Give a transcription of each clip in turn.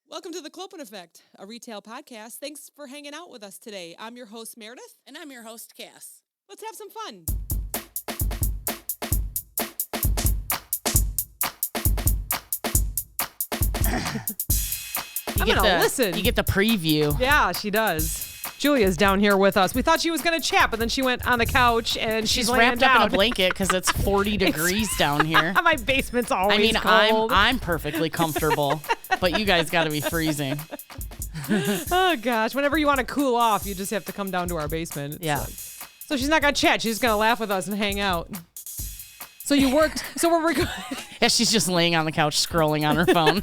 Welcome to The Clopen Effect, a retail podcast. Thanks for hanging out with us today. I'm your host, Meredith. And I'm your host, Cass. Let's have some fun. I'm going to listen. You get the preview. Yeah, she does. Julia's down here with us. We thought she was going to chat, but then she went on the couch and she's wrapped up in a blanket because it's 40 degrees down here. My basement's always cold. I'm perfectly comfortable, but you guys got to be freezing. Oh, gosh. Whenever you want to cool off, you just have to come down to our basement. So she's not going to chat. She's just going to laugh with us and hang out. So you worked. So we're recording. Yeah, she's just laying on the couch scrolling on her phone.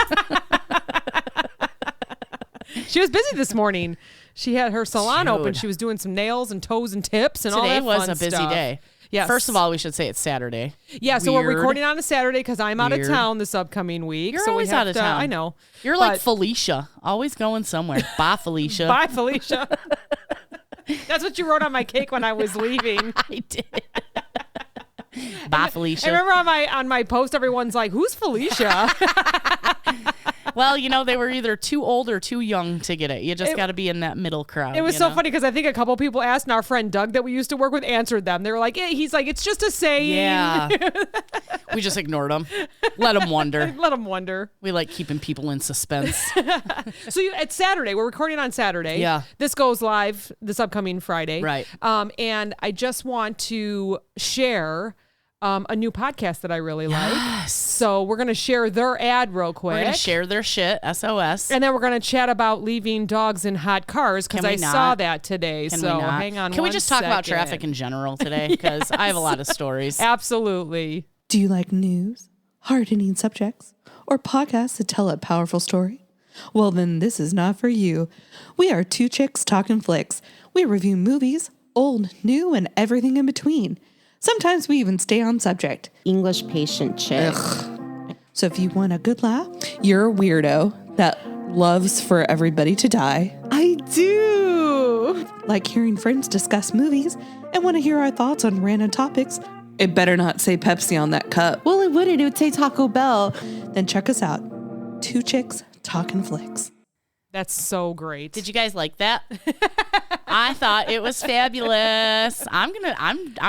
She was busy this morning. She had her salon open. She was doing some nails and toes and tips and all that fun stuff. Today was a busy day. Yes. First of all, we should say it's Saturday. Yeah, so we're recording on a Saturday because I'm out of town this upcoming week. You're always out of town. I know. You're like Felicia, always going somewhere. Bye, Felicia. Bye, Felicia. That's what you wrote on my cake when I was leaving. I did. Bye, Felicia. I remember on my post, everyone's like, "Who's Felicia?" Well, they were either too old or too young to get it. You just got to be in that middle crowd. It was so funny because I think a couple people asked, and our friend Doug that we used to work with answered them. They were like, he's like, it's just a saying. Yeah. We just ignored them. Let them wonder. Let them wonder. We like keeping people in suspense. So it's Saturday. We're recording on Saturday. Yeah. This goes live this upcoming Friday. Right. And I just want to share a new podcast that I really like. So we're going to share their ad real quick. We're going to share their shit, SOS. And then we're going to chat about leaving dogs in hot cars because I saw that today. So hang on. Can we just talk about traffic in general today? Because I have a lot of stories. Absolutely. Do you like news, hard-hitting subjects, or podcasts that tell a powerful story? Well, then this is not for you. We are two chicks talking flicks. We review movies, old, new, and everything in between. Sometimes we even stay on subject. English patient chick. Ugh. So if you want a good laugh, you're a weirdo that loves for everybody to die. I do. Like hearing friends discuss movies and want to hear our thoughts on random topics. It better not say Pepsi on that cup. Well, it wouldn't. It would say Taco Bell. Then check us out. Two chicks talking flicks. That's so great. Did you guys like that? I thought it was fabulous. I'm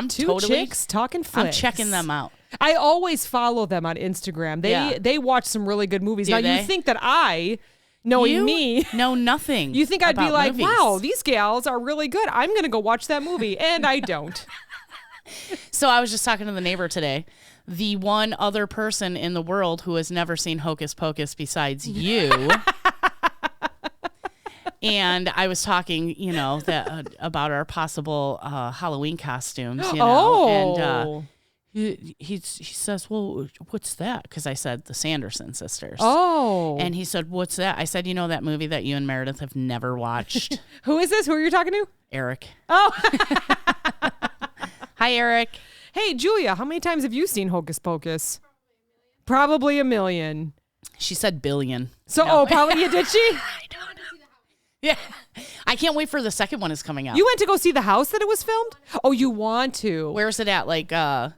Two totally chicks talking flicks. I'm checking them out. I always follow them on Instagram. They watch some really good movies. Do now they? You think that knowing me, know nothing. You think I'd be like, movies. wow, these gals are really good. I'm gonna go watch that movie, and I don't. So I was just talking to the neighbor today. The one other person in the world who has never seen Hocus Pocus besides you. And I was talking, about our possible Halloween costumes, and he says, well, what's that? Because I said the Sanderson sisters. Oh. And he said, what's that? I said, that movie that you and Meredith have never watched. Who is this? Who are you talking to? Eric. Oh. Hi, Eric. Hey, Julia, how many times have you seen Hocus Pocus? Probably a million. She said billion. So, probably did she? I don't know. Yeah. I can't wait for the second one is coming out. You went to go see the house that it was filmed? Oh, you want to? Where's it at? Like, oh,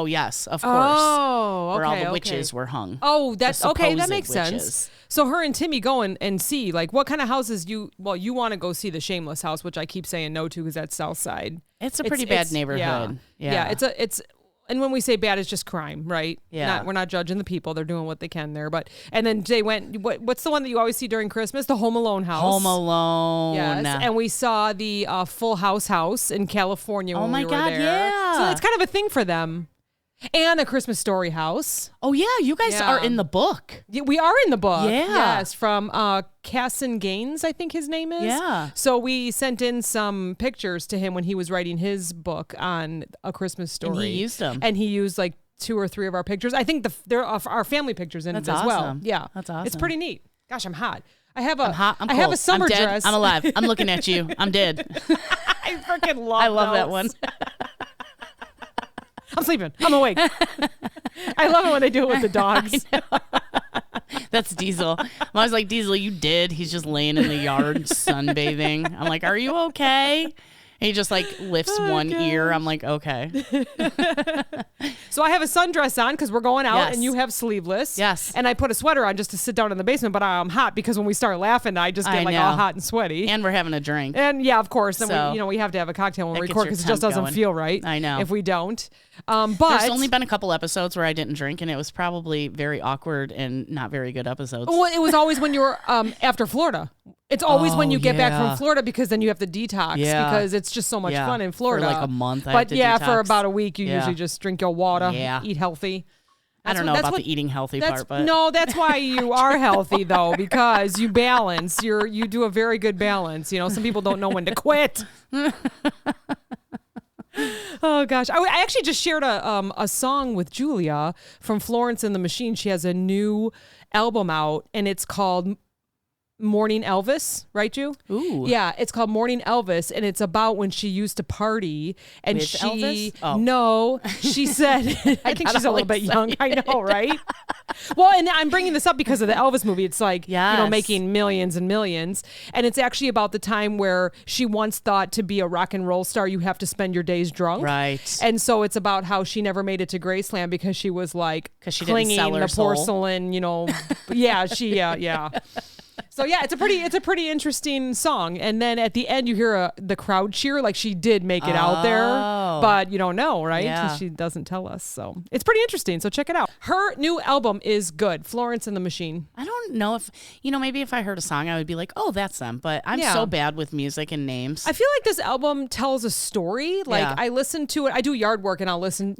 yes, of course. Oh, okay. Where all the witches were hung. Oh, that's okay. That supposed makes witches. sense. So her and Timmy go and see, like, what kind of houses you want to go see the Shameless house, which I keep saying no to because that's South Side. It's a pretty bad neighborhood. Yeah. It's and when we say bad, it's just crime, right? Yeah. We're not judging the people. They're doing what they can there. And then they went, what's the one that you always see during Christmas? The Home Alone house. Home Alone. Yes. And we saw the Full house in California when we were there. Yeah. So it's kind of a thing for them. And a Christmas Story house. Oh, yeah. You guys are in the book. Yeah, we are in the book. Yeah. Yes, from Casson Gaines, I think his name is. Yeah. So we sent in some pictures to him when he was writing his book on A Christmas Story. And he used them. And he used like 2 or 3 of our pictures. I think there are our family pictures in That's it as well. awesome. Yeah. That's awesome. It's pretty neat. Gosh, I'm hot. I have a I'm hot. I'm I have cold. a summer I'm dead. dress. I'm alive. I'm looking at you. I'm dead. I freaking love that one. I'm sleeping. I'm awake. I love it when they do it with the dogs. That's Diesel. I was like, Diesel, you did. He's just laying in the yard sunbathing. I'm like, are you okay? And He just like lifts one ear. I'm like, okay. So I have a sundress on because we're going out, Yes. and you have sleeveless. Yes. And I put a sweater on just to sit down in the basement, but I'm hot because when we start laughing, I just get like all hot and sweaty. And we're having a drink. And yeah, of course. Then So, we have to have a cocktail when we that gets record your because it just temp doesn't going. feel right. I know. If we don't. But There's only been a couple episodes where I didn't drink, and it was probably very awkward and not very good episodes. Well, it was always when you were after Florida. It's always when you get back from Florida because then you have to detox because it's just so much fun in Florida. For like a month, I But had to yeah, detox. for about a week, you usually just drink your water, eat healthy. I don't know about the eating healthy part, but no, that's why you are healthy though, because you balance. You do a very good balance. You know, some people don't know when to quit. Oh gosh, I actually just shared a song with Julia from Florence and the Machine. She has a new album out, and it's called Morning Elvis, right, Ju? Ooh. Yeah, it's called Morning Elvis, and it's about when she used to party. And With Elvis? Oh. No, she said, I think she's a little bit young. I know, right? Well, and I'm bringing this up because of the Elvis movie. It's like, making millions and millions. And it's actually about the time where she once thought to be a rock and roll star, you have to spend your days drunk. Right. And so it's about how she never made it to Graceland because she was like she clinging didn't sell her the soul. porcelain, yeah. So yeah, it's a pretty interesting song. And then at the end, you hear the crowd cheer, like she did make it out there, but you don't know, right? Yeah. She doesn't tell us. So it's pretty interesting. So check it out. Her new album is good, Florence and the Machine. I don't know if, maybe if I heard a song, I would be like, oh, that's them. But I'm so bad with music and names. I feel like this album tells a story. Like I listen to it. I do yard work and I'll listen,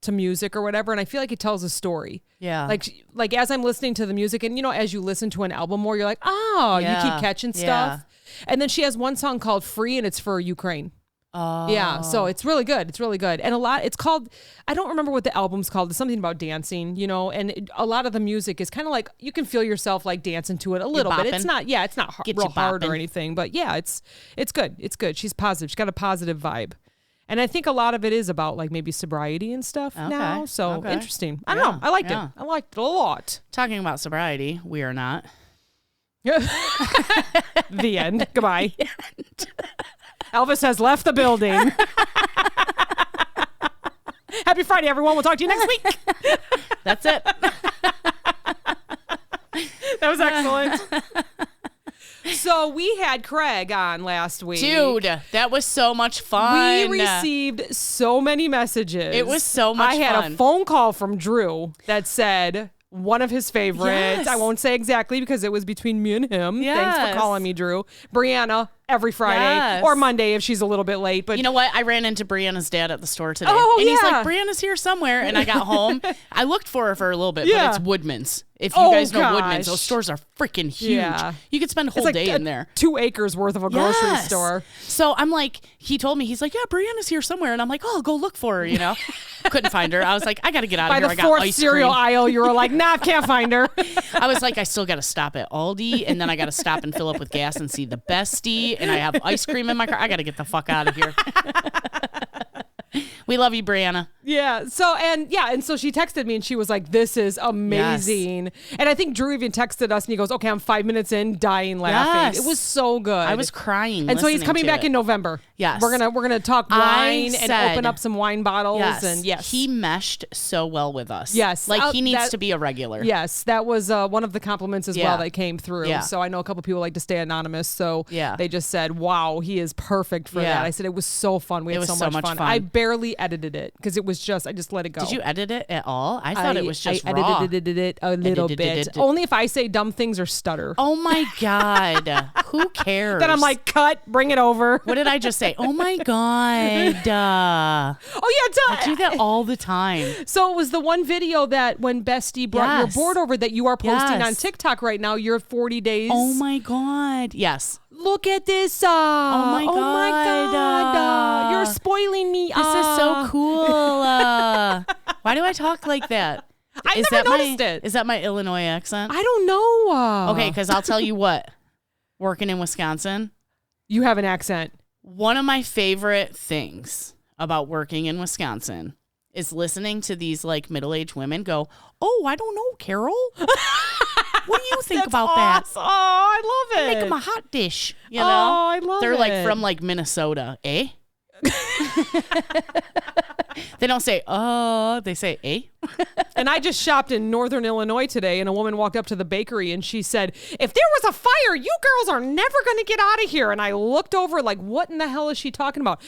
to music or whatever, and I feel like it tells a story. Yeah. Like as I'm listening to the music, and as you listen to an album more, you're like, oh, you keep catching stuff. And then she has one song called Free, and it's for Ukraine. Oh. Yeah, so it's really good. It's really good. And it's called, I don't remember what the album's called. It's something about dancing, and a lot of the music is kind of like, you can feel yourself like dancing to it a little bit. It's not real hard or anything, but yeah, it's good. It's good. She's positive. She's got a positive vibe. And I think a lot of it is about like maybe sobriety and stuff now. So interesting. I don't know. I liked it. I liked it a lot. Talking about sobriety, we are not. The end. Goodbye. The end. Elvis has left the building. Happy Friday, everyone. We'll talk to you next week. That's it. That was excellent. So we had Craig on last week. Dude, that was so much fun. We received so many messages. It was so much fun. I had a phone call from Drew that said one of his favorites. Yes. I won't say exactly because it was between me and him. Yes. Thanks for calling me, Drew. Brianna, every Friday or Monday if she's a little bit late. But you know what? I ran into Brianna's dad at the store today. Oh, and he's like, Brianna's here somewhere. And I got home. I looked for her for a little bit, but it's Woodman's. If you guys know Woodman's, those stores are freaking huge. Yeah. You could spend a whole day in there. 2 acres worth of a grocery store. So I'm like, he told me, he's like, yeah, Brianna's here somewhere. And I'm like, oh, I'll go look for her, Couldn't find her. I was like, I got to get out of here. By the 4th cereal aisle, you were like, nah, can't find her. I was like, I still got to stop at Aldi, and then I got to stop and fill up with gas and see the Bestie, and I have ice cream in my car. I got to get the fuck out of here. We love you, Brianna. Yeah. And so she texted me and she was like, this is amazing. Yes. And I think Drew even texted us and he goes, okay, I'm 5 minutes in, dying laughing. Yes. It was so good. I was crying. And so he's coming back in November. Yes. We're gonna talk wine and open up some wine bottles. Yes. And he meshed so well with us. Yes. Like he needs to be a regular. Yes. That was one of the compliments as well that came through. Yeah. So I know a couple people like to stay anonymous. So they just said, wow, he is perfect for that. I said, it was so fun. We had so much fun. I barely edited it because it was I just let it go. Did you edit it at all? I thought it was just raw. I edited it a little bit. Only if I say dumb things or stutter. Oh my God. Who cares? Then I'm like, cut, bring it over. What did I just say? Oh my God. I do that all the time. So it was the one video that when Bestie brought your board over that you are posting on TikTok right now, your 40 days. Oh my God. Yes. Look at this. Oh my God. You're spoiling me. This is so cool. Why do I talk like that? I never noticed it. Is that my Illinois accent? I don't know. Okay, because I'll tell you what. Working in Wisconsin. You have an accent. One of my favorite things about working in Wisconsin is listening to these like middle-aged women go, oh, I don't know, Carol. What do you think about awesome. that? Oh, I love it. Make them a hot dish. You know? Oh, I love They're it. like from like Minnesota, eh? They don't say, they say, eh? And I just shopped in Northern Illinois today, and a woman walked up to the bakery and she said, if there was a fire, you girls are never going to get out of here. And I looked over like, what in the hell is she talking about?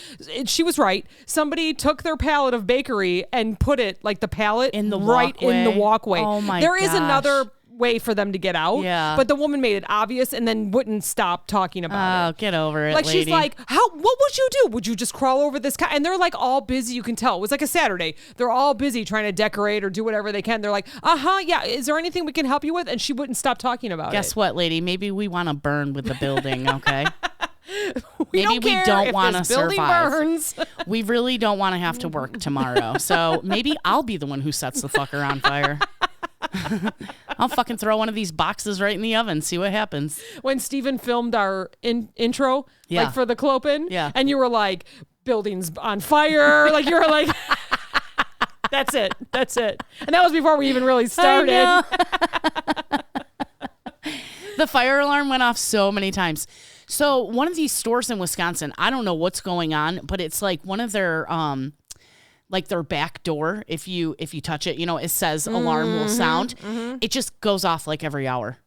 She was right. Somebody took their pallet of bakery and put it, like the pallet, in the walkway. Oh my There is gosh. another way for them to get out. Yeah. But the woman made it obvious and then wouldn't stop talking about it. Oh, get over it, Like, lady. she's like, what would you do? Would you just crawl over this And they're like all busy. You can tell. It was like a Saturday. They're all busy trying to decorate or do whatever they can. They're like, yeah. Is there anything we can help you with? And she wouldn't stop talking about it. Guess what, lady? Maybe we want to burn with the building, okay? Maybe we don't want to building survive. burns. We really don't want to have to work tomorrow. So maybe I'll be the one who sets the fucker on fire. I'll fucking throw one of these boxes right in the oven, see what happens. When Steven filmed our intro, Yeah. like for the Clopen, Yeah. and you were like, buildings on fire. Like you were like, that's it. And that was before we even really started. The fire alarm went off so many times. So one of these stores in Wisconsin, I don't know what's going on, but it's like one of their like their back door. If you touch it, it says alarm will sound. It just goes off like every hour.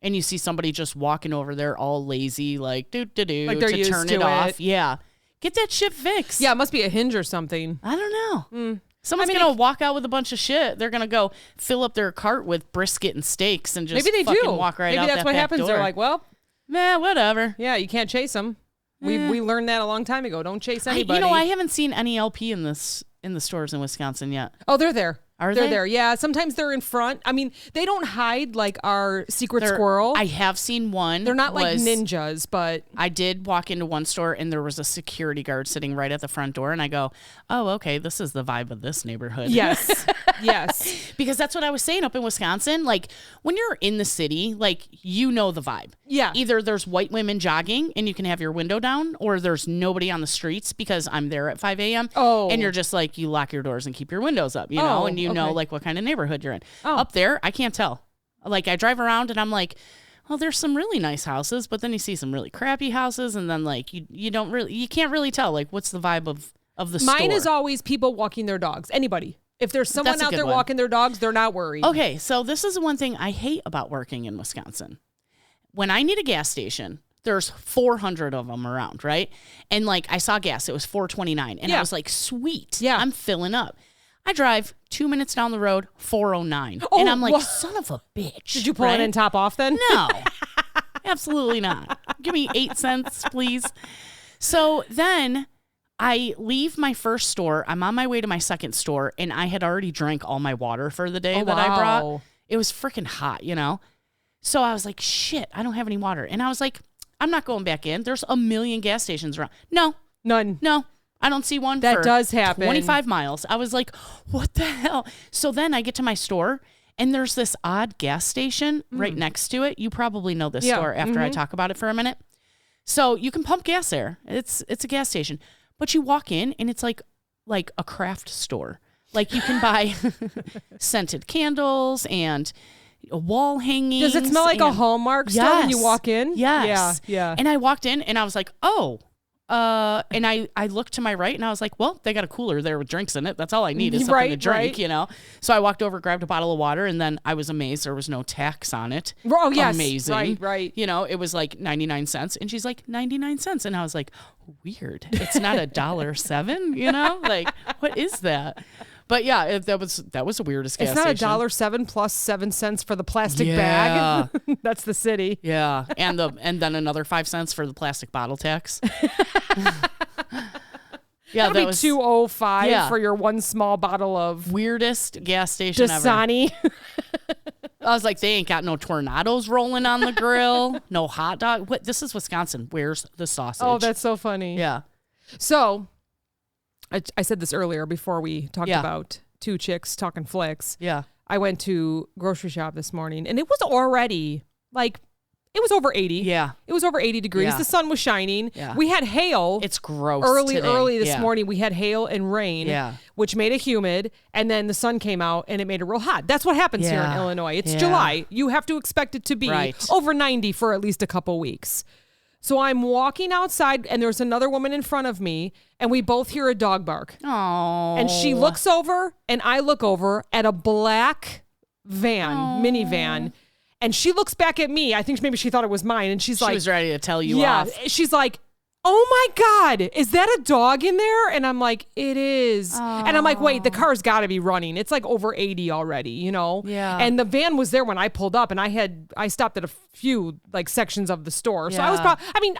And you see somebody just walking over there all lazy, like like they're to used turn to it off. it. Yeah. Get that shit fixed. Yeah, it must be a hinge or something. I don't know. Someone's going to walk out with a bunch of shit. They're going to go fill up their cart with brisket and steaks and just Maybe they fucking do. walk right Maybe out that's that what back happens. door. They're like, well, nah, whatever. yeah, you can't chase them. We learned that a long time ago. Don't chase anybody. I haven't seen any LP in the stores in Wisconsin yet. Oh, they're there. Are they're they? there? Yeah. Sometimes they're in front. I mean, they don't hide like our secret squirrel. I have seen one. They're not like ninjas, but I did walk into one store and there was a security guard sitting right at the front door, and I go, "Oh, okay, this is the vibe of this neighborhood." yes, yes. Because that's what I was saying up in Wisconsin. Like when you're in the city, like the vibe. Yeah. Either there's white women jogging and you can have your window down, or there's nobody on the streets because I'm there at 5 a.m. Oh. And you're just like, you lock your doors and keep your windows up, and know okay. like what kind of neighborhood you're in. Oh. Up there, I can't tell. Like I drive around and I'm like, well, there's some really nice houses, but then you see some really crappy houses, and then like you can't really tell like what's the vibe of the store. Mine is always people walking their dogs. Anybody. If there's someone That's a out good there one. walking their dogs, they're not worried. Okay, so this is one thing I hate about working in Wisconsin. When I need a gas station, there's 400 of them around, right? And like I saw gas, it was $4.29, and I was like, sweet, yeah, I'm filling up. I drive 2 minutes down the road, $4.09, Oh, and I'm like, son of a bitch. Did you pull it in top off then? No, absolutely not. Give me 8 cents, please. So then I leave my first store. I'm on my way to my second store, and I had already drank all my water for the day that I brought. It was freaking hot, So I was like, shit, I don't have any water. And I was like, I'm not going back in. There's a million gas stations around. No. None. No. I don't see one. That for does happen. 25 miles. I was like, what the hell? So then I get to my store, and there's this odd gas station right next to it. You probably know this store after I talk about it for a minute. So you can pump gas there. It's a gas station. But you walk in, and it's like a craft store. Like you can buy scented candles and wall hangings. Does it smell like a Hallmark store when you walk in? Yes. Yeah. And I walked in, and I was like, oh. And I looked to my right, and I was like, well, they got a cooler there with drinks in it. That's all I need is something to drink, So I walked over, grabbed a bottle of water, and then I was amazed there was no tax on it. Oh, yes. Amazing. Right. It was like 99 cents. And she's like, 99 cents. And I was like, weird. It's not $1.07, Like, what is that? But yeah, that was the weirdest gas station. It's not $1.07 plus 7 cents for the plastic bag. That's the city. Yeah, and then another 5 cents for the plastic bottle tax. Yeah, That'll be $2.05 for your one small bottle of weirdest gas station Dasani. ever. I was like, they ain't got no tornadoes rolling on the grill, no hot dog. What? This is Wisconsin. Where's the sausage? Oh, that's so funny. Yeah. So, I said this earlier before we talked about two chicks talking flicks. Yeah. I went to grocery shop this morning, and it was already like It was over 80. Yeah. It was over 80 degrees. Yeah. The sun was shining. Yeah. We had hail. It's gross Early this yeah. morning, we had hail and rain, which made it humid. And then the sun came out and it made it real hot. That's what happens here in Illinois. It's July. You have to expect it to be over 90 for at least a couple weeks. So I'm walking outside and there's another woman in front of me and we both hear a dog bark. Oh. And she looks over and I look over at a black minivan. And she looks back at me. I think maybe she thought it was mine. And she's like... She was ready to tell you off. She's like, oh my God, is that a dog in there? And I'm like, it is. And I'm like, wait, the car's got to be running. It's like over 80 already, you know? Yeah. And the van was there when I pulled up and I stopped at a few like sections of the store. So I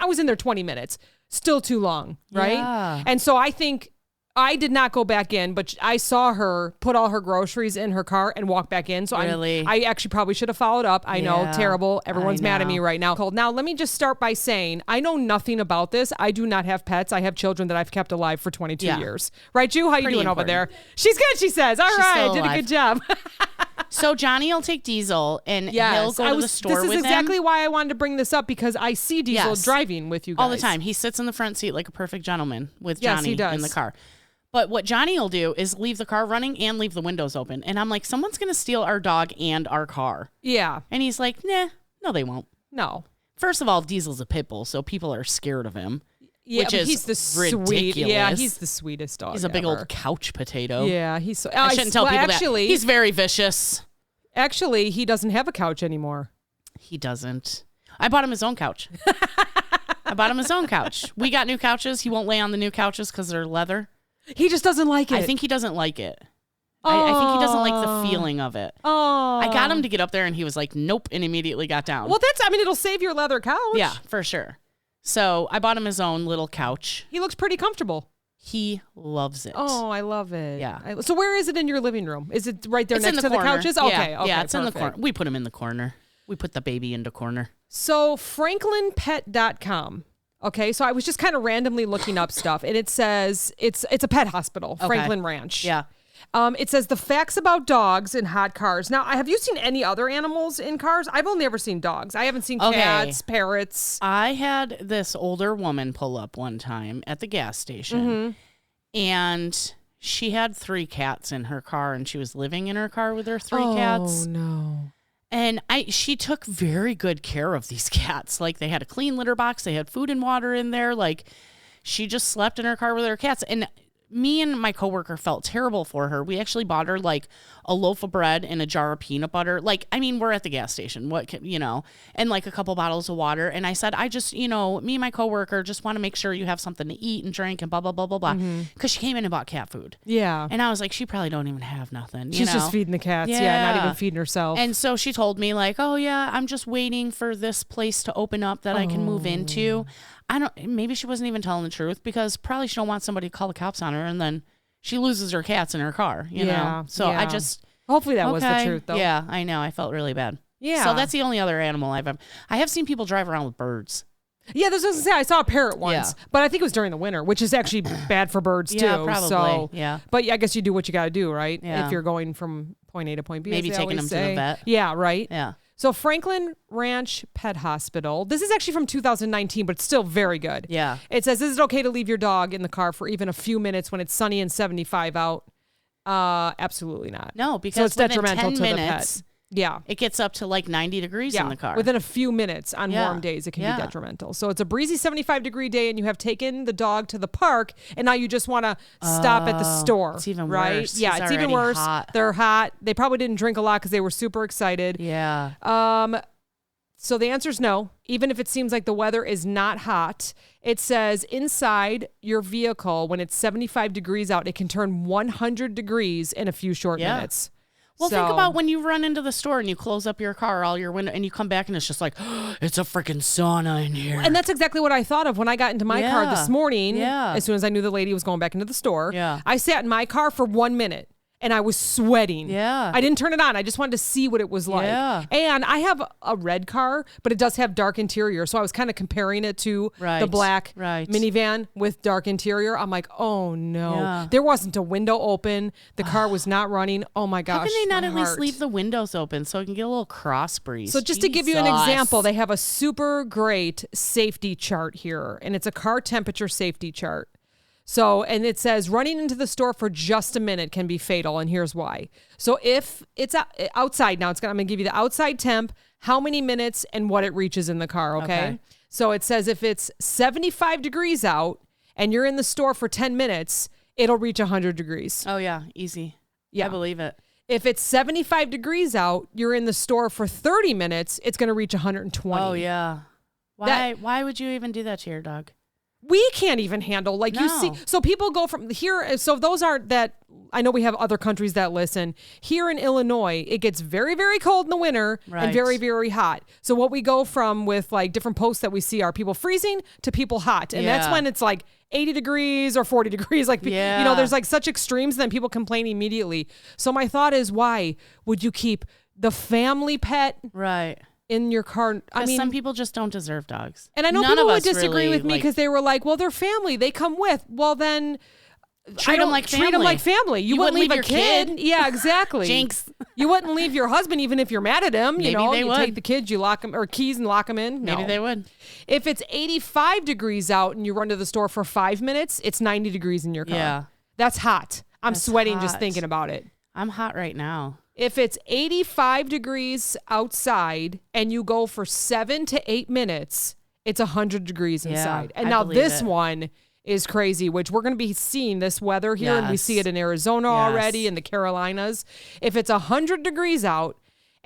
was in there 20 minutes. Still too long, right? Yeah. And so I think... I did not go back in, but I saw her put all her groceries in her car and walk back in. So I actually probably should have followed up. I know, terrible. Everyone's mad at me right now. Now, let me just start by saying, I know nothing about this. I do not have pets. I have children that I've kept alive for 22 years. Right, Ju? How you doing over there? She's good, she says. All right, did a good job. So Johnny will take Diesel and he'll go to the store with him. This is exactly why I wanted to bring this up because I see Diesel driving with you guys. All the time. He sits in the front seat like a perfect gentleman with Johnny he does. in the car. But what Johnny will do is leave the car running and leave the windows open. And I'm like, someone's going to steal our dog and our car. Yeah. And he's like, nah, no, they won't. No. First of all, Diesel's a pit bull, so people are scared of him. Yeah, which is he's the ridiculous. Yeah, he's the sweetest dog. He's a big old couch potato. Yeah, he's so... I shouldn't tell people that. He's very vicious. Actually, he doesn't have a couch anymore. He doesn't. I bought him his own couch. We got new couches. He won't lay on the new couches because they're leather. He just doesn't like it. I think he doesn't like it. I think he doesn't like the feeling of it. Oh. I got him to get up there and he was like, nope, and immediately got down. Well, it'll save your leather couch. Yeah, for sure. So I bought him his own little couch. He looks pretty comfortable. He loves it. Oh, I love it. Yeah. So where is it in your living room? Is it right there next to the couches? Okay. Yeah, it's perfect. in the corner. We put him in the corner. We put the baby into corner. So franklinpet.com. Okay, so I was just kind of randomly looking up stuff, and it says it's a pet hospital, Franklin Ranch. Yeah. It says the facts about dogs in hot cars. Now, have you seen any other animals in cars? I've only ever seen dogs. I haven't seen cats, parrots. I had this older woman pull up one time at the gas station, and she had 3 cats in her car, and she was living in her car with her 3 cats. Oh, no. And she took very good care of these cats. Like, they had a clean litter box. They had food and water in there. Like, she just slept in her car with her cats. And me and my coworker felt terrible for her. We actually bought her like a loaf of bread and a jar of peanut butter. Like, I mean, we're at the gas station, and like a couple bottles of water. And I said, I just, me and my coworker just want to make sure you have something to eat and drink and blah, blah, blah, blah, blah. Because she came in and bought cat food. Yeah. And I was like, she probably don't even have nothing. She's just feeding the cats. Yeah, not even feeding herself. And so she told me like, oh yeah, I'm just waiting for this place to open up that I can move into. Maybe she wasn't even telling the truth because probably she don't want somebody to call the cops on her and then she loses her cats in her car, you know? So I just... Hopefully that was the truth though. Yeah, I know. I felt really bad. Yeah. So that's the only other animal I have seen people drive around with birds. Yeah, this was to say I saw a parrot once, but I think it was during the winter, which is actually bad for birds too. Yeah, probably. So, yeah. But I guess you do what you got to do, right? Yeah. If you're going from point A to point B. Maybe taking them to the vet. Yeah, right. Yeah. So Franklin Ranch Pet Hospital. This is actually from 2019, but it's still very good. Yeah. It says, is it okay to leave your dog in the car for even a few minutes when it's sunny and 75 out? Absolutely not. No, because so it's detrimental to the pet. Yeah. It gets up to like 90 degrees in the car. Within a few minutes on warm days, it can be detrimental. So it's a breezy 75-degree day and you have taken the dog to the park and now you just want to stop at the store. It's even right? worse. Yeah, it's even worse. Hot. They're hot. They probably didn't drink a lot because they were super excited. Yeah. So the answer is no. Even if it seems like the weather is not hot, it says inside your vehicle, when it's 75 degrees out, it can turn 100 degrees in a few short minutes. Well, think about when you run into the store and you close up your car, all your window, and you come back and it's just like, oh, it's a freaking sauna in here. And that's exactly what I thought of when I got into my car this morning. Yeah. As soon as I knew the lady was going back into the store, Yeah. I sat in my car for 1 minute. and I was sweating. Yeah. I didn't turn it on. I just wanted to see what it was like. Yeah. And I have a red car, but it does have dark interior. So I was kind of comparing it to the black minivan with dark interior. I'm like, oh no. Yeah. There wasn't a window open. The car was not running. Oh my gosh. How can they not at least leave the windows open so it can get a little cross breeze? So just to give you an example, they have a super great safety chart here, and it's a car temperature safety chart. So, and it says running into the store for just a minute can be fatal, and here's why. So if it's outside now, I'm going to give you the outside temp, how many minutes, and what it reaches in the car, okay? So it says if it's 75 degrees out and you're in the store for 10 minutes, it'll reach 100 degrees. Oh, yeah, easy. Yeah, I believe it. If it's 75 degrees out, you're in the store for 30 minutes, it's going to reach 120. Oh, yeah. Why would you even do that to your dog? We can't even handle, like, you see. So people go from here. So those aren't that. I know we have other countries that listen. Here in Illinois, it gets very, very cold in the winter and very, very hot. So what we go from with like different posts that we see are people freezing to people hot. And that's when it's like 80 degrees or 40 degrees. Like, you know, there's like such extremes, then people complain immediately. So my thought is, why would you keep the family pet? Right. In your car. I mean, some people just don't deserve dogs. And I know people would disagree with me because they were like, well, they're family. They come with. Well, then treat them like family. You wouldn't leave a kid. Yeah, exactly. Jinx. You wouldn't leave your husband even if you're mad at him. Maybe they would. Take the kids, you lock them, or keys and lock them in. No. Maybe they would. If it's 85 degrees out and you run to the store for 5 minutes, it's 90 degrees in your car. Yeah. That's hot. I'm sweating just thinking about it. I'm hot right now. If it's 85 degrees outside and you go for 7 to 8 minutes, it's 100 degrees inside. And now this one is crazy, which we're going to be seeing this weather here, and we see it in Arizona already, in the Carolinas. If it's 100 degrees out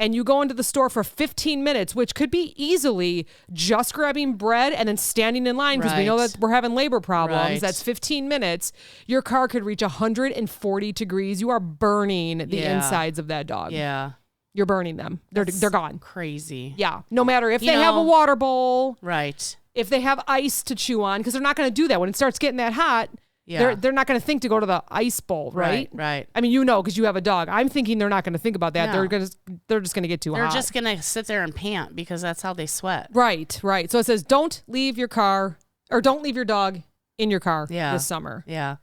and you go into the store for 15 minutes, which could be easily just grabbing bread and then standing in line because we know that we're having labor problems. That's 15 minutes. Your car could reach 140 degrees. You are burning the insides of that dog. Yeah. You're burning them. They're gone. Crazy. Yeah. No matter if they have a water bowl. Right. If they have ice to chew on, because they're not going to do that. When it starts getting that hot, they're not going to think to go to the ice bowl, right? Right. I mean, you know, because you have a dog. I'm thinking they're not going to think about that. No. They're just going to get too hot. They're just going to sit there and pant because that's how they sweat. Right. So it says don't leave your dog in your car this summer. Yeah.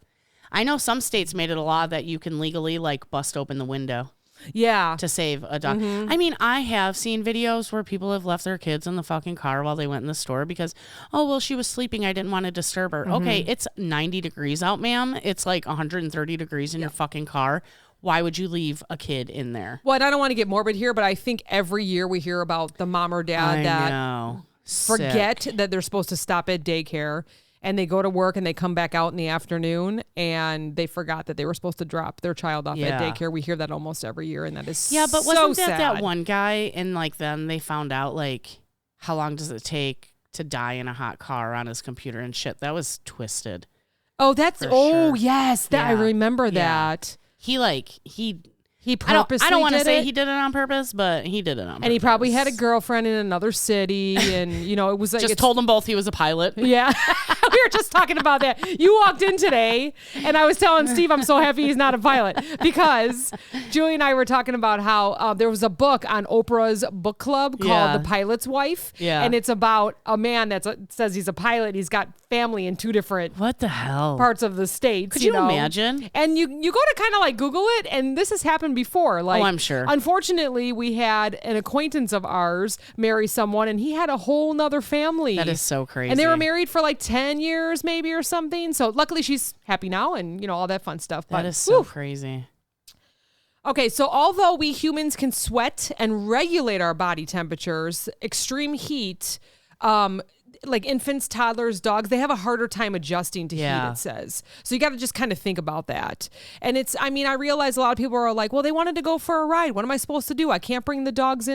I know some states made it a law that you can legally like bust open the window. Yeah. To save a dog. Mm-hmm. I mean, I have seen videos where people have left their kids in the fucking car while they went in the store because, oh, well, she was sleeping. I didn't want to disturb her. Mm-hmm. Okay, it's 90 degrees out, ma'am. It's like 130 degrees in your fucking car. Why would you leave a kid in there? Well, and I don't want to get morbid here, but I think every year we hear about the mom or dad that forget that they're supposed to stop at daycare. And they go to work and they come back out in the afternoon and they forgot that they were supposed to drop their child off at daycare. We hear that almost every year, and that is but wasn't that one guy? And like then they found out like how long does it take to die in a hot car on his computer and shit. That was twisted. Oh, that's sure. Yes, that I remember that. He purposely I don't want to say he did it on purpose, but he did it on purpose. And he probably had a girlfriend in another city, and you know, it was like just told them both he was a pilot. Yeah. We were just talking about that. You walked in today and I was telling Steve I'm so happy he's not a pilot, because Julie and I were talking about how there was a book on Oprah's book club called The Pilot's Wife. Yeah. And it's about a man that says he's a pilot. He's got family in 2 different parts of the states. Could you imagine? And you go to kind of like Google it, and this has happened before. Like, I'm sure. Unfortunately, we had an acquaintance of ours marry someone, and he had a whole nother family. That is so crazy. And they were married for like 10 years maybe or something. So luckily she's happy now, and you know, all that fun stuff. That is so crazy. Okay, so although we humans can sweat and regulate our body temperatures, extreme heat, like infants, toddlers, dogs, they have a harder time adjusting to heat, it says. So you got to just kind of think about that. And I realize a lot of people are like, well, they wanted to go for a ride. What am I supposed to do? I can't bring the dogs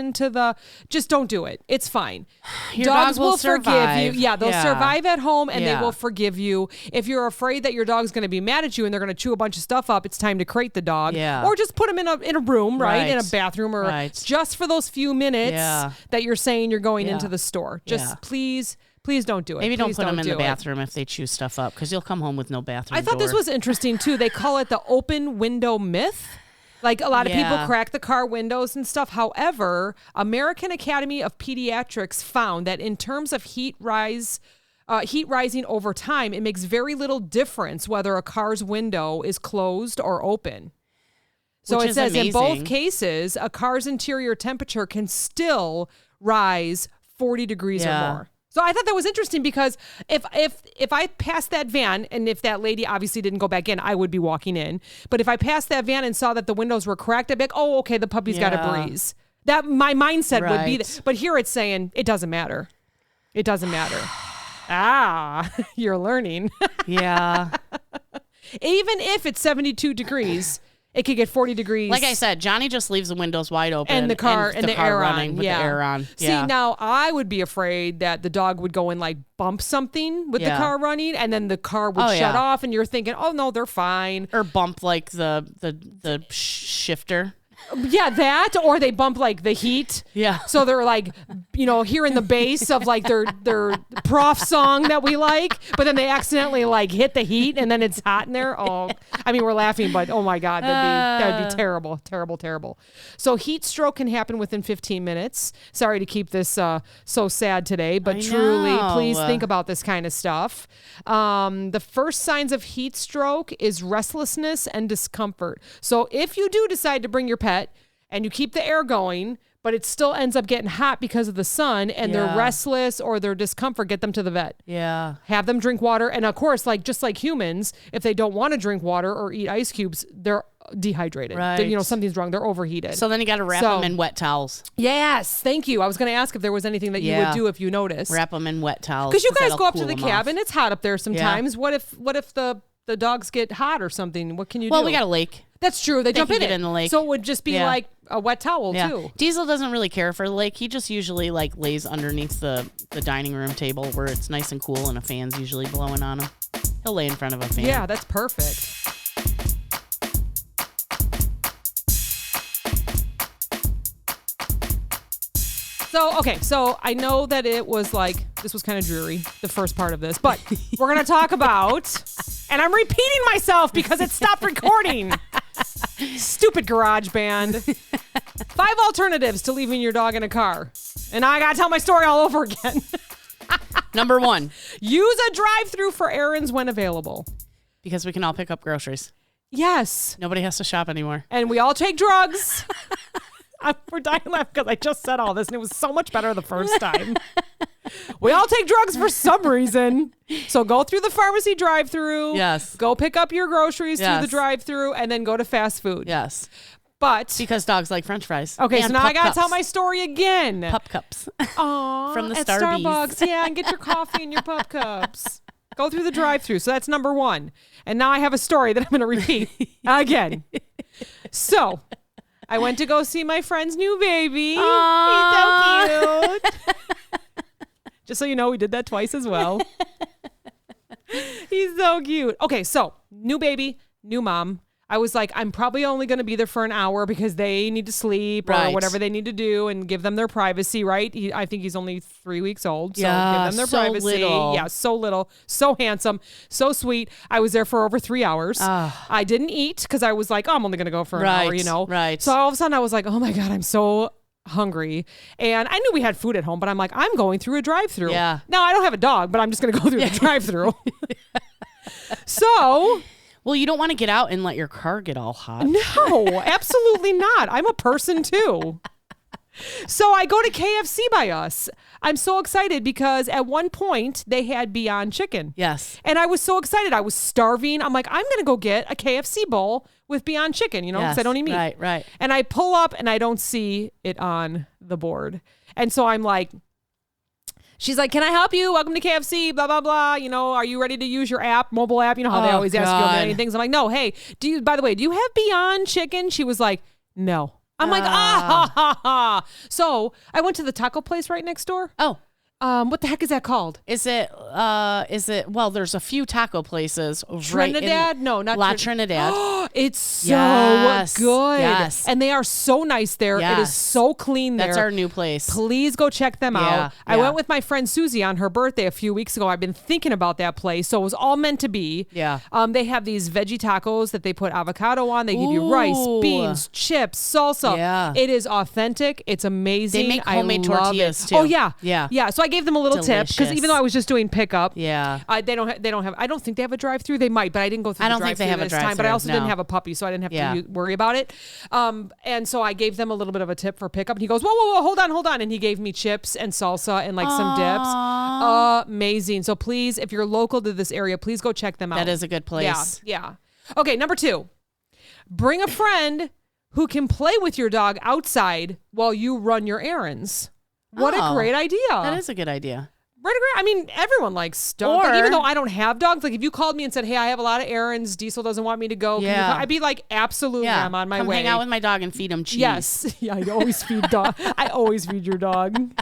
just don't do it. It's fine. Your dogs will forgive you. Yeah, they'll survive at home, and they will forgive you. If you're afraid that your dog's going to be mad at you and they're going to chew a bunch of stuff up, it's time to crate the dog. Yeah. Or just put him in a room, right? In a bathroom, or just for those few minutes that you're saying you're going into the store. Just please don't do it. Maybe don't put them in the bathroom if they chew stuff up, because you'll come home with no bathroom I thought this was interesting, too. They call it the open window myth. Like a lot of people crack the car windows and stuff. However, American Academy of Pediatrics found that in terms of heat rising over time, it makes very little difference whether a car's window is closed or open. So it says in both cases, a car's interior temperature can still rise 40 degrees or more. So I thought that was interesting because if I passed that van, and if that lady obviously didn't go back in, I would be walking in. But if I passed that van and saw that the windows were cracked, I'd be like, oh, okay, the puppy's got a breeze. That my mindset would be that. But here it's saying it doesn't matter. It doesn't matter. You're learning. Yeah. Even if it's 72 degrees, it could get 40 degrees. Like I said, Johnny just leaves the windows wide open. And the car running with the air on. See, now I would be afraid that the dog would go and like bump something with the car running, and then the car would shut off, and you're thinking, oh no, they're fine. Or bump like the shifter. Yeah, that, or they bump like the heat. Yeah. So they're like, hearing the bass of like their prof song that we like, but then they accidentally like hit the heat and then it's hot in there. Oh, I mean, we're laughing, but oh my God, that'd be terrible, terrible, terrible. So heat stroke can happen within 15 minutes. Sorry to keep this so sad today, but truly, please think about this kind of stuff. The first signs of heat stroke is restlessness and discomfort. So if you do decide to bring your pet and you keep the air going, but it still ends up getting hot because of the sun and they're restless or their discomfort, get them to the vet. Yeah. Have them drink water. And of course, just like humans, if they don't want to drink water or eat ice cubes, they're dehydrated. Right. Something's wrong. They're overheated. So then you got to wrap them in wet towels. Yes. Thank you. I was going to ask if there was anything that you would do if you noticed. Wrap them in wet towels. Because you guys go up to the cabin. It's hot up there sometimes. Yeah. What if the dogs get hot or something? What can you do? Well, we got a lake. That's true. They jump in the lake. So it would just be like a wet towel too. Diesel doesn't really care for the lake. He just usually like lays underneath the dining room table where it's nice and cool and a fan's usually blowing on him. He'll lay in front of a fan. Yeah, that's perfect. So I know that this was kind of dreary, the first part of this, but we're going to talk about, and I'm repeating myself because it stopped recording. Stupid GarageBand. 5 alternatives to leaving your dog in a car. And now I got to tell my story all over again. Number 1. Use a drive-thru for errands when available. Because we can all pick up groceries. Yes. Nobody has to shop anymore. And we all take drugs. We're dying laughing because I just said all this and it was so much better the first time. We all take drugs for some reason. So go through the pharmacy drive-thru. Yes. Go pick up your groceries through the drive-thru and then go to fast food. Yes. But because dogs like French fries. Okay, so now I gotta tell my story again. Pup cups. Aww, from the at Starbucks. Yeah, and get your coffee and your pup cups. Go through the drive-thru. So that's number 1. And now I have a story that I'm gonna repeat again. So I went to go see my friend's new baby. Aww. He's so cute. Just so you know, we did that twice as well. He's so cute. Okay, so new baby, new mom. I was like, I'm probably only going to be there for an hour because they need to sleep or whatever they need to do and give them their privacy, right? I think he's only 3 weeks old. So give them their privacy. Little. Yeah, so little, so handsome, so sweet. I was there for over 3 hours. I didn't eat because I was like, I'm only going to go for an hour, Right. So all of a sudden I was like, oh my God, I'm so hungry. And I knew we had food at home, but I'm like, I'm going through a drive-thru. Yeah. Now I don't have a dog, but I'm just going to go through the drive-thru. So... Well, you don't want to get out and let your car get all hot. No, absolutely not. I'm a person too. So I go to KFC by us. I'm so excited because at one point they had Beyond Chicken. Yes. And I was so excited. I was starving. I'm like, I'm going to go get a KFC bowl with Beyond Chicken, because I don't eat meat. Right. And I pull up and I don't see it on the board. And so I'm like, she's like, can I help you? Welcome to KFC, blah, blah, blah. Are you ready to use your app, mobile app? You know how they always ask you many things. I'm like, no, hey, by the way, do you have Beyond Chicken? She was like, no. I'm like, ha, ha, ha. So I went to the taco place right next door. Oh. What the heck is that called? Is it, well, there's a few taco places. Trinidad? No, not La Trinidad. It's so good. Yes. And they are so nice there. Yes. It is so clean there. That's our new place. Please go check them out. I went with my friend Susie on her birthday a few weeks ago. I've been thinking about that place. So it was all meant to be. Yeah. They have these veggie tacos that they put avocado on. They give you rice, beans, chips, salsa. Yeah. It is authentic. It's amazing. They make homemade tortillas too. Oh yeah. Yeah. Yeah. So I gave them a little tip because even though I was just doing pickup, they don't have. I don't think they have a drive-through. They might, but I didn't go through. I don't think they have a drive-through. But I also didn't have a puppy, so I didn't have to worry about it. And so I gave them a little bit of a tip for pickup. And he goes, whoa, hold on, and he gave me chips and salsa and like some dips. Amazing. So please, if you're local to this area, please go check them out. That is a good place. Yeah. Okay, number 2, bring a friend who can play with your dog outside while you run your errands. What a great idea. That is a good idea. I mean, everyone likes dogs. Like, even though I don't have dogs, like if you called me and said, hey, I have a lot of errands, Diesel doesn't want me to go, I'd be like, absolutely, I'm on my way. Come hang out with my dog and feed him cheese. Yes. Yeah, I always feed dog. I always feed your dog.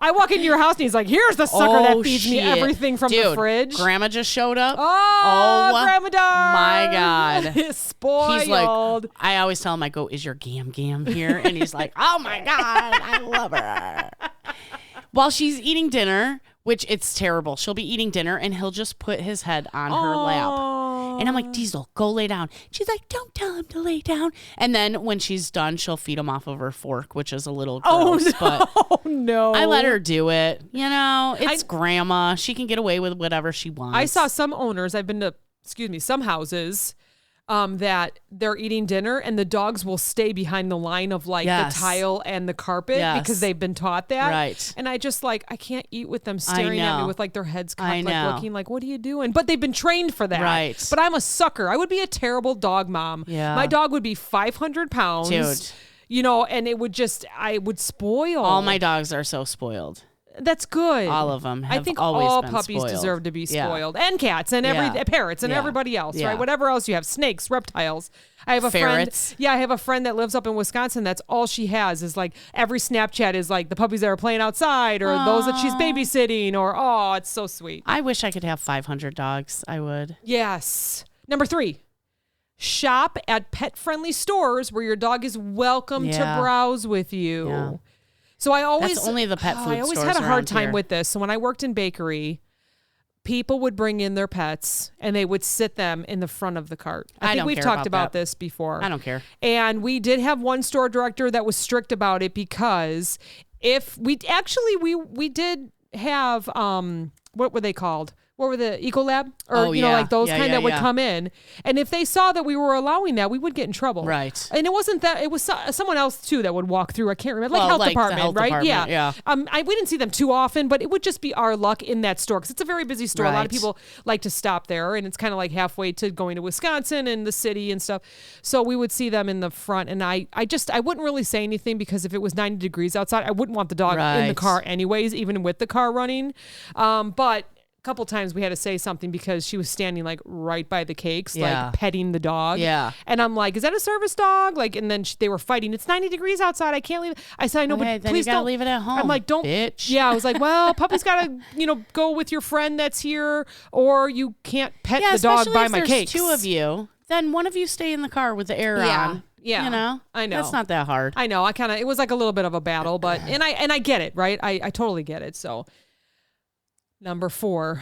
I walk into your house and he's like, here's the sucker that feeds me everything from the fridge. Grandma just showed up. Oh, Grandma dog. My God. Spoiled. He's like, I always tell him, I go, is your Gam here? And he's like, oh my God, I love her. While she's eating dinner, which it's terrible. She'll be eating dinner and he'll just put his head on her lap. And I'm like, Diesel, go lay down. She's like, don't tell him to lay down. And then when she's done, she'll feed him off of her fork, which is a little gross. But no. I let her do it. You know, it's grandma. She can get away with whatever she wants. I saw some owners, I've been to, some houses that they're eating dinner and the dogs will stay behind the line of like the tile and the carpet because they've been taught that. Right. And I just I can't eat with them staring at me with like their heads cocked, like looking like, what are you doing? But they've been trained for that. Right. But I'm a sucker. I would be a terrible dog mom. Yeah. My dog would be 500 pounds. Dude. You know, and it would I would spoil. All my dogs are so spoiled. That's good. All of them have I think always all been puppies spoiled. deserve to be spoiled, and cats, and parrots, and everybody else, right? Whatever else you have, snakes, reptiles. I have a Ferrets. friend. Yeah, I have a friend that lives up in Wisconsin. That's all she has is like every Snapchat is like the puppies that are playing outside, or those that she's babysitting, or it's so sweet. I wish I could have 500 dogs. I would. Yes. Number 3. Shop at pet-friendly stores where your dog is welcome to browse with you. Yeah. So that's only the pet food I always stores had a hard time here. with this. So when I worked in bakery, people would bring in their pets and they would sit them in the front of the cart. I think we've talked about this before. I don't care. And we did have one store director that was strict about it because if we did have what were they called? What were the Ecolab? Or, like those kind that would come in. And if they saw that we were allowing that, we would get in trouble. Right. And it wasn't that, it was someone else too that would walk through. I can't remember. Like health department, right? Department, yeah. We didn't see them too often, but it would just be our luck in that store because it's a very busy store. Right. A lot of people like to stop there and it's kind of like halfway to going to Wisconsin and the city and stuff. So we would see them in the front and I wouldn't really say anything because if it was 90 degrees outside, I wouldn't want the dog in the car anyways, even with the car running. But couple times we had to say something because she was standing like right by the cakes, like petting the dog. Yeah. And I'm like, is that a service dog? Like, and then they were fighting. It's 90 degrees outside. I can't leave. I said, I know, but please don't leave it at home. I'm like, don't. Bitch. Yeah. I was like, well, puppy's got to, go with your friend that's here or you can't pet the dog by my cakes. Two of you, then one of you stay in the car with the air on. Yeah. You know? I know. That's not that hard. I know. It was like a little bit of a battle, but, and I get it, right? I totally get it. So number 4.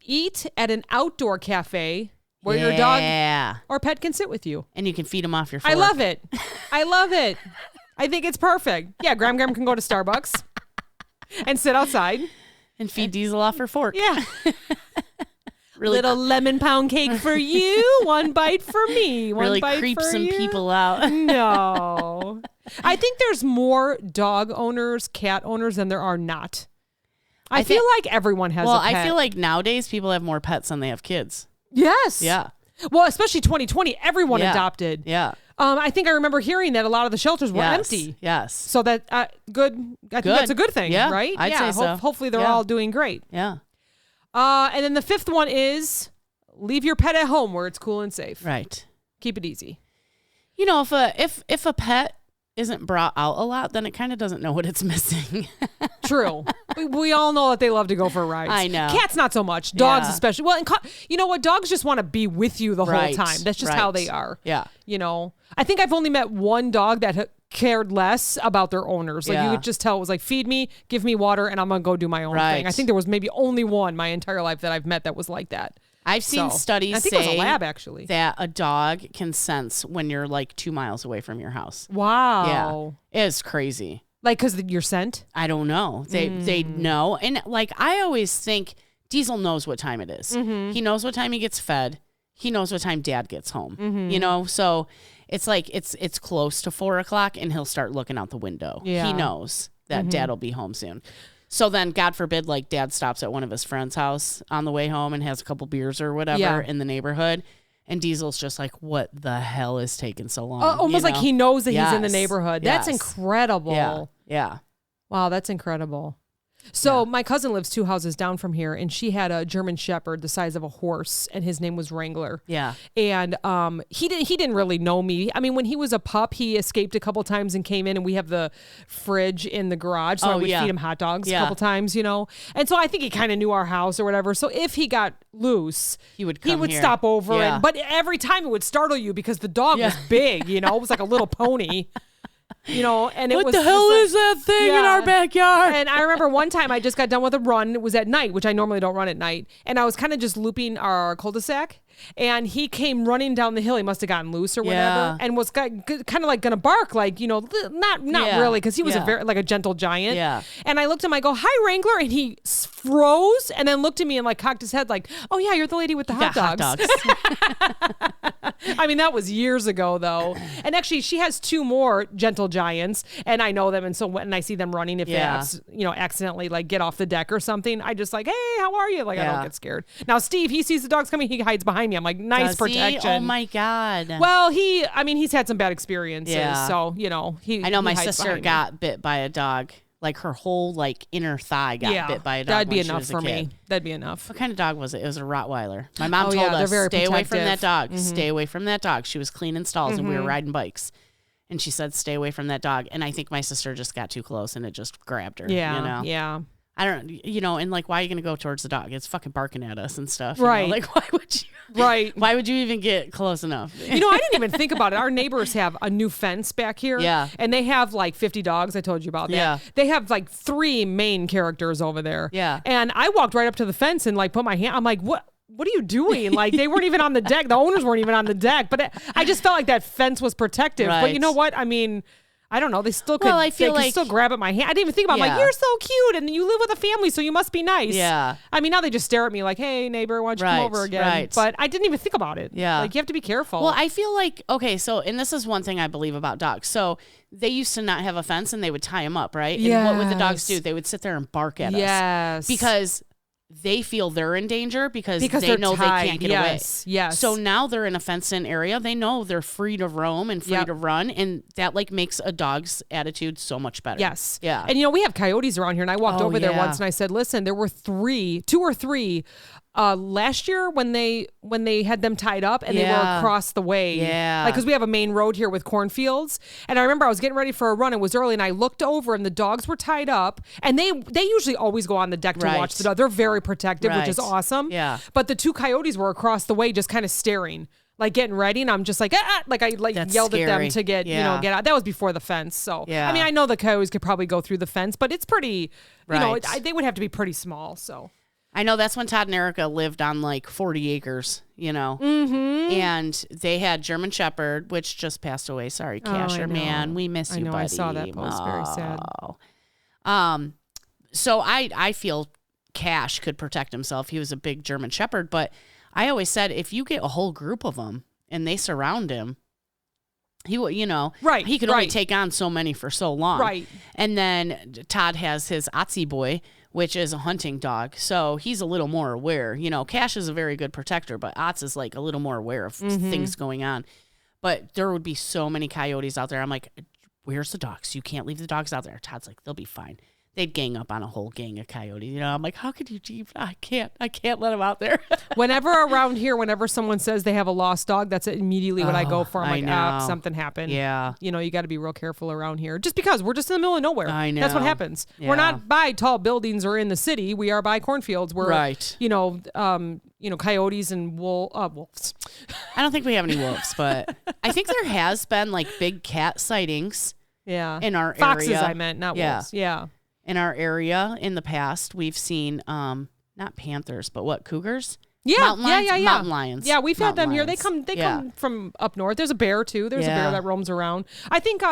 Eat at an outdoor cafe where your dog or pet can sit with you. And you can feed them off your fork. I love it. I think it's perfect. Yeah, Graham can go to Starbucks and sit outside. And feed Diesel off her fork. Yeah. Really little lemon pound cake for you, one bite for me. One really bite creep for some you. people out. No. I think there's more dog owners, cat owners than there are not. I feel like everyone has a pet. I feel like nowadays people have more pets than they have kids. Yes. Yeah. Well, especially 2020, everyone adopted. Yeah. I think I remember hearing that a lot of the shelters were empty. Yes. So that good. I think that's a good thing, right? I'd say so. Hopefully they're all doing great. Yeah. And then the 5th one is leave your pet at home where it's cool and safe. Right. Keep it easy. You know, if a pet isn't brought out a lot, then it kind of doesn't know what it's missing. True. We all know that they love to go for rides. I know. Cats not so much. Dogs especially. Well, and you know what? Dogs just want to be with you the whole time. That's just how they are. Yeah. You know, I think I've only met one dog that cared less about their owners. Like you could just tell it was like, feed me, give me water, and I'm gonna go do my own thing. I think there was maybe only one my entire life that I've met that was like that. I've seen studies I think say it was a lab, actually, that a dog can sense when you're like 2 miles away from your house. Wow. Yeah, it's crazy. Like, because you're scent? I don't know. They know. And like, I always think Diesel knows what time it is. Mm-hmm. He knows what time he gets fed. He knows what time Dad gets home. Mm-hmm. You know, so it's like it's close to 4 o'clock and he'll start looking out the window. Yeah. He knows that Dad will be home soon. So then, God forbid, like Dad stops at one of his friend's house on the way home and has a couple beers or whatever in the neighborhood. And Diesel's just like, what the hell is taking so long? Almost like he knows that he's in the neighborhood. That's incredible. Yeah. Wow, that's incredible. So my cousin lives 2 houses down from here, and she had a German Shepherd the size of a horse, and his name was Wrangler. Yeah. And he didn't really know me. I mean, when he was a pup, he escaped a couple times and came in, and we have the fridge in the garage, so I would feed him hot dogs a couple times, you know. And so I think he kind of knew our house or whatever. So if he got loose, he would stop over. And, but every time it would startle you because the dog was big, you know. It was like a little pony. You know, and it was. What the hell is that thing in our backyard? And I remember one time I just got done with a run. It was at night, which I normally don't run at night. And I was kind of just looping our cul-de-sac. And he came running down the hill. He must have gotten loose or whatever, and was kind of like gonna bark, like, you know, not really, because he was a gentle giant. Yeah. And I looked at him. I go, "Hi, Wrangler," and he froze, and then looked at me and like cocked his head, like, "Oh yeah, you're the lady with the hot dogs." I mean, that was years ago though. And actually, she has 2 more gentle giants, and I know them. And so when I see them running, if they accidentally like get off the deck or something, I just like, "Hey, how are you?" Like I don't get scared. Now Steve, he sees the dogs coming, he hides behind me. I'm like, nice protection. Oh my God. Well, he's had some bad experiences. Yeah. So, you know, I know my sister got bit by a dog. Like her whole like inner thigh got bit by a dog. That'd be enough for me. That'd be enough. What kind of dog was it? It was a Rottweiler. My mom told us, stay away from that dog. Mm-hmm. Stay away from that dog. She was cleaning stalls and we were riding bikes. And she said, stay away from that dog. And I think my sister just got too close and it just grabbed her. Yeah. You know? Yeah. I don't, you know, and like, why are you going to go towards the dog? It's fucking barking at us and stuff. Right. You know? Like, why would you? Right. Why would you even get close enough? You know, I didn't even think about it. Our neighbors have a new fence back here. Yeah. And they have like 50 dogs. I told you about that. Yeah. They have like 3 main characters over there. Yeah. And I walked right up to the fence and like put my hand, I'm like, what are you doing? Like they weren't even on the deck. The owners weren't even on the deck. But I just felt like that fence was protective. Right. But you know what? I mean, I don't know. They still could. Well, I feel like still grab at my hand. I didn't even think about. It. I'm like, you're so cute, and you live with a family, so you must be nice. Yeah. I mean, now they just stare at me like, "Hey, neighbor, why don't you come over again?" Right. But I didn't even think about it. Yeah. Like you have to be careful. Well, I feel like so, and this is one thing I believe about dogs. So they used to not have a fence, and they would tie them up, right? Yeah. And what would the dogs do? They would sit there and bark at us. Yes. Because they feel they're in danger because they know tied. They can't get away. Yes. So now they're in a fenced-in area. They know they're free to roam and free to run, and that like makes a dog's attitude so much better. Yes. Yeah. And you know, we have coyotes around here, and I walked over there once, and I said, "Listen, there were 2 or 3 last year when they had them tied up and they were across the way. Yeah. Like, because we have a main road here with cornfields. And I remember I was getting ready for a run. It was early and I looked over and the dogs were tied up. And they usually always go on the deck to watch the dog. They're very protective, which is awesome. Yeah. But the 2 coyotes were across the way just kind of staring. Like getting ready, and I'm just like, like I yelled at them to get get out. That was before the fence, so I mean, I know the coyotes could probably go through the fence, but it's pretty, you know, they would have to be pretty small. So I know that's when Todd and Erica lived on like 40 acres, you know, and they had German Shepherd, which just passed away. Sorry, Casher, man, we miss you, buddy. I saw that post. Very sad. So I feel Cash could protect himself. He was a big German Shepherd, but I always said, if you get a whole group of them and they surround him, he will, you know, he can only take on so many for so long. Right. And then Todd has his Otzi boy, which is a hunting dog. So he's a little more aware. You know, Cash is a very good protector, but Otz is like a little more aware of things going on. But there would be so many coyotes out there. I'm like, where's the dogs? You can't leave the dogs out there. Todd's like, they'll be fine. they'd gang up on a whole gang of coyotes. You know, I'm like, how could you? I can't let them out there. Whenever around here, whenever someone says they have a lost dog, that's immediately what I go for. I'm like, something happened. Yeah. You know, you got to be real careful around here. Just because we're just in the middle of nowhere. I know. That's what happens. Yeah. We're not by tall buildings or in the city. We are by cornfields. We're, you know, coyotes and wolves. I don't think we have any wolves, but I think there has been like big cat sightings. Yeah. In our Foxes, area. I meant, not wolves. Yeah. In our area in the past, we've seen not panthers, but what, cougars? Yeah, mountain lions? yeah. Mountain lions. Yeah, we've had them lions. here. They come from up north. There's a bear too. There's a bear that roams around. I think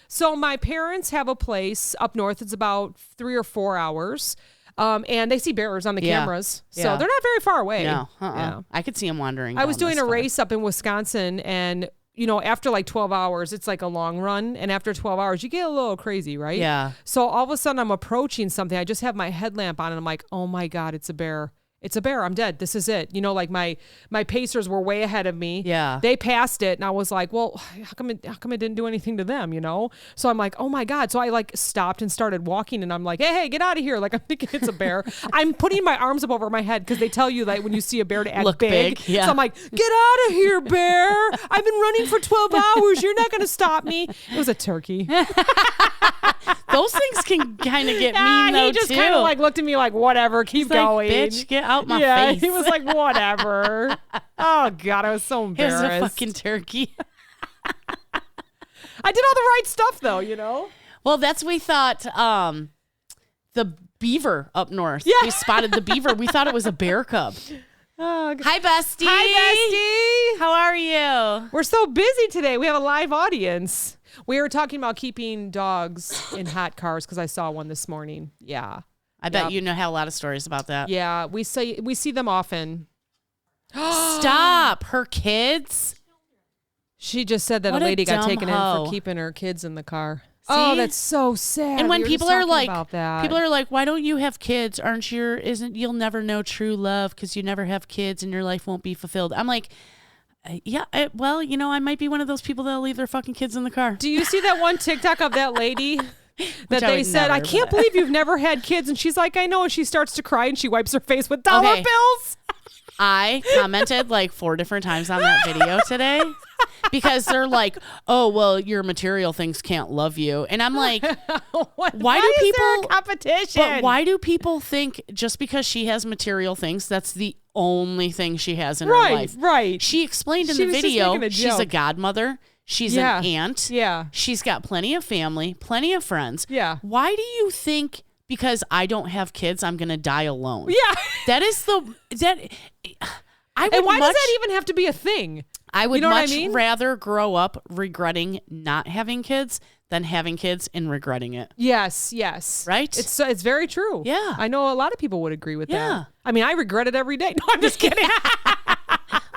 so my parents have a place up north. It's about 3 or 4 hours. And they see bears on the cameras. So they're not very far away. No. Yeah. I could see them wandering. I was doing a race up in Wisconsin, and you know, after like 12 hours, it's like a long run. And after 12 hours, you get a little crazy, right? Yeah. So all of a sudden I'm approaching something. I just have my headlamp on and I'm like, oh my God, it's a bear. It's a bear. I'm dead. This is it. You know, like my pacers were way ahead of me. Yeah. They passed it and I was like, well, how come it didn't do anything to them, you know? So I'm like, oh my God. So I like stopped and started walking and I'm like, hey, get out of here. Like I'm thinking it's a bear. I'm putting my arms up over my head because they tell you like when you see a bear to act look big. Yeah. So I'm like, get out of here, bear. I've been running for 12 hours. You're not going to stop me. It was a turkey. Those things can kind of get mean though, he just kind of like looked at me like, whatever, keep going. Bitch, get out my face. He was like, whatever. Oh God, I was so embarrassed. It was a fucking turkey. I did all the right stuff though, you know? Well, we thought the beaver up north. Yeah. We spotted the beaver. We thought it was a bear cub. Oh, Hi, bestie. Hi, bestie. How are you? We're so busy today. We have a live audience. We were talking about keeping dogs in hot cars because I saw one this morning. Yeah. I bet you have a lot of stories about that. Yeah, we see them often. Stop. Her kids? She just said that What a lady got taken in hoe. for keeping her kids in the car. See? Oh, that's so sad. And when We were people just are talking like, about that. people are like, why don't you have kids? You'll never know true love because you never have kids and your life won't be fulfilled. I'm like, well, you know, I might be one of those people that'll leave their fucking kids in the car. Do you see that one TikTok of that lady that they said, I can't believe you've never had kids? And she's like, I know. And she starts to cry and she wipes her face with dollar bills. I commented like 4 different times on that video today because they're like, oh, well, your material things can't love you. And I'm like, why do people is there a competition? But why do people think just because she has material things, that's the only thing she has in her life? Right. She explained in She the was just video, making a she's a joke. godmother. She's an aunt. Yeah. She's got plenty of family, plenty of friends. Yeah. Why do you think because I don't have kids, I'm going to die alone? Yeah. That is I would And why does that even have to be a thing? I would much rather grow up regretting not having kids than having kids and regretting it. Yes. Right? It's very true. Yeah. I know a lot of people would agree with Yeah. that. I mean, I regret it every day. No, I'm just kidding.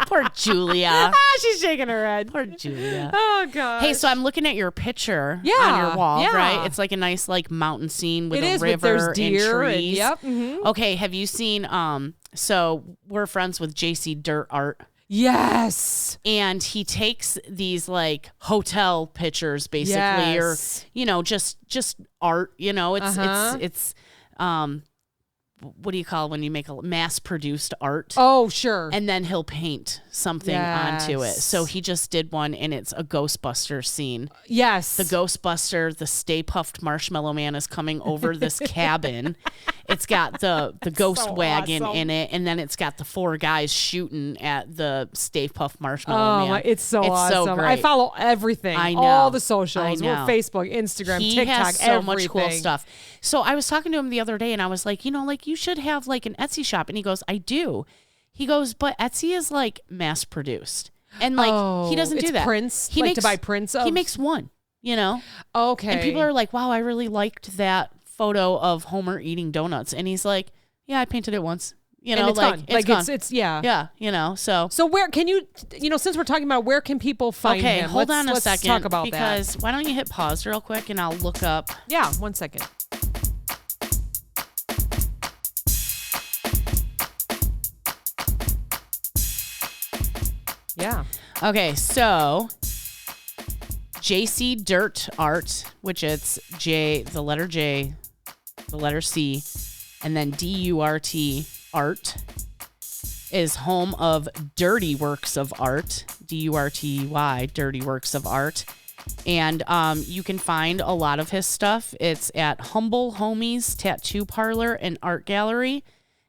Poor Julia. She's shaking her head. Poor Julia. Oh, God. Hey, so I'm looking at your picture on your wall, yeah. right? It's like a nice like mountain scene with a river there's deer and trees. Yep. Mm-hmm. Okay, have you seen so we're friends with JC Dirt Art. Yes. And he takes these like hotel pictures basically or just art, it's what do you call it when you make a mass-produced art? Oh, sure. And then he'll paint something onto it. So he just did one, and it's a Ghostbuster scene. Yes. The Ghostbuster, the Stay Puffed Marshmallow Man is coming over this cabin. It's got the ghost wagon in it, and then it's got the 4 guys shooting at the Stay Puffed Marshmallow Man. It's so awesome. So great. I follow everything. I know. All the socials. I know. We're Facebook, Instagram, He TikTok, has so everything. much cool stuff. So I was talking to him the other day, and I was like, you should have like an Etsy shop. And he goes, I do. He goes, but Etsy is like mass produced. And like, he doesn't do that. Prints? He makes to buy prints of? He makes one, Okay. And people are like, wow, I really liked that photo of Homer eating donuts. And he's like, yeah, I painted it once. And it's gone. It's Yeah, So where can you since we're talking about where can people find him? Okay, hold on a second. Let's talk about because why don't you hit pause real quick and I'll look up. Yeah, 1 second. Yeah. Okay, so JC Dirt Art, which it's J, the letter J, the letter C, and then D-U-R-T, art, is home of Dirty Works of Art, D-U-R-T-Y, Dirty Works of Art. And you can find a lot of his stuff. It's at Humble Homies Tattoo Parlor and Art Gallery,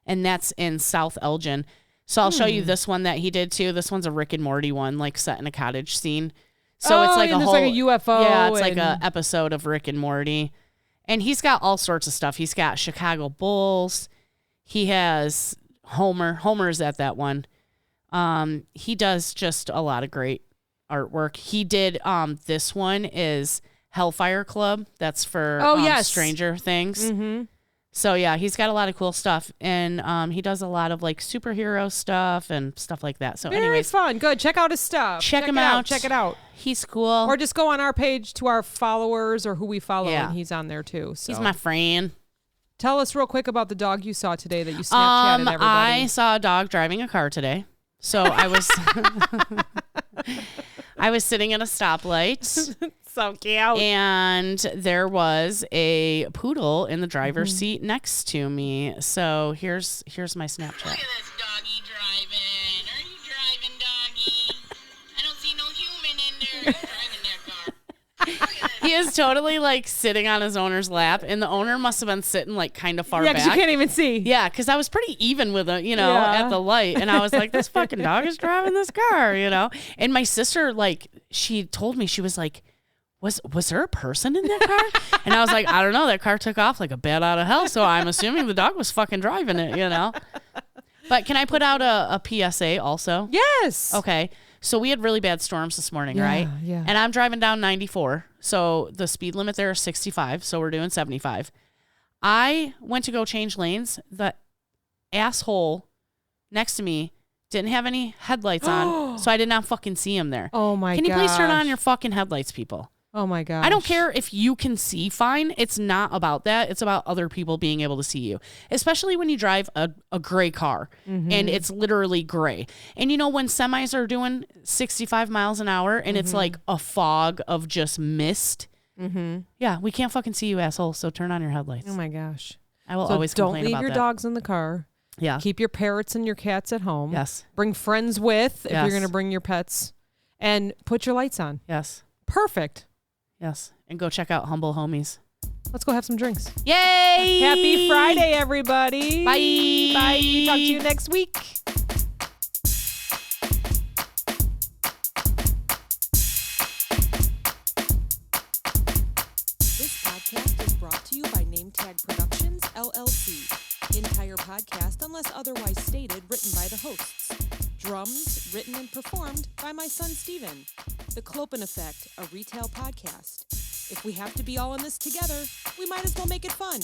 and that's in South Elgin. So I'll show you this one that he did too. This one's a Rick and Morty one, like set in a cottage scene. So it's like a whole, like a UFO. Yeah, it's like a episode of Rick and Morty. And he's got all sorts of stuff. He's got Chicago Bulls. He has Homer. Homer's at that one. He does just a lot of great artwork. He did this one is Hellfire Club. That's for Stranger Things. Mm-hmm. So yeah, he's got a lot of cool stuff, and he does a lot of like superhero stuff and stuff like that. So very anyways, fun. Good. Check out his stuff. Check him out. Check it out. He's cool. Or just go on our page to our followers or who we follow, and he's on there too. So he's my friend. Tell us real quick about the dog you saw today that you Snapchatted everybody. I saw a dog driving a car today. So I was I was sitting at a stoplight. So cute. And there was a poodle in the driver's seat next to me. So here's my Snapchat. Look at this doggy driving. Are you driving, doggy? I don't see no human in there. Who's driving that car? He is totally like sitting on his owner's lap, and the owner must have been sitting like kind of far back. Yeah, because you can't even see. Yeah, because I was pretty even with him, at the light, and I was like, this fucking dog is driving this car, And my sister, like, she told me, she was like, was there a person in that car? And I was like, I don't know. That car took off like a bat out of hell, so I'm assuming the dog was fucking driving it, But can I put out a PSA also? Yes. Okay. So we had really bad storms this morning, right? Yeah. And I'm driving down 94. So the speed limit there is 65. So we're doing 75. I went to go change lanes. The asshole next to me didn't have any headlights on. So I did not fucking see him there. Oh my god. Can you please turn on your fucking headlights, people? Oh my god. I don't care if you can see fine. It's not about that. It's about other people being able to see you, especially when you drive a gray car and it's literally gray. And when semis are doing 65 miles an hour and it's like a fog of just mist. Yeah, we can't fucking see you, asshole. So turn on your headlights. Oh my gosh. I will always complain about that. Don't leave your dogs in the car. Yeah. Keep your parrots and your cats at home. Yes. Bring friends with if you're going to bring your pets. And put your lights on. Yes. Perfect. Yes. And go check out Humble Homies. Let's go have some drinks. Yay! Happy Friday, everybody. Bye. Bye. Talk to you next week. This podcast is brought to you by NameTag Productions, LLC. Entire podcast, unless otherwise stated, written by the hosts. Drums, written and performed by my son, Steven. The Clopen Effect, a retail podcast. If we have to be all in this together, we might as well make it fun.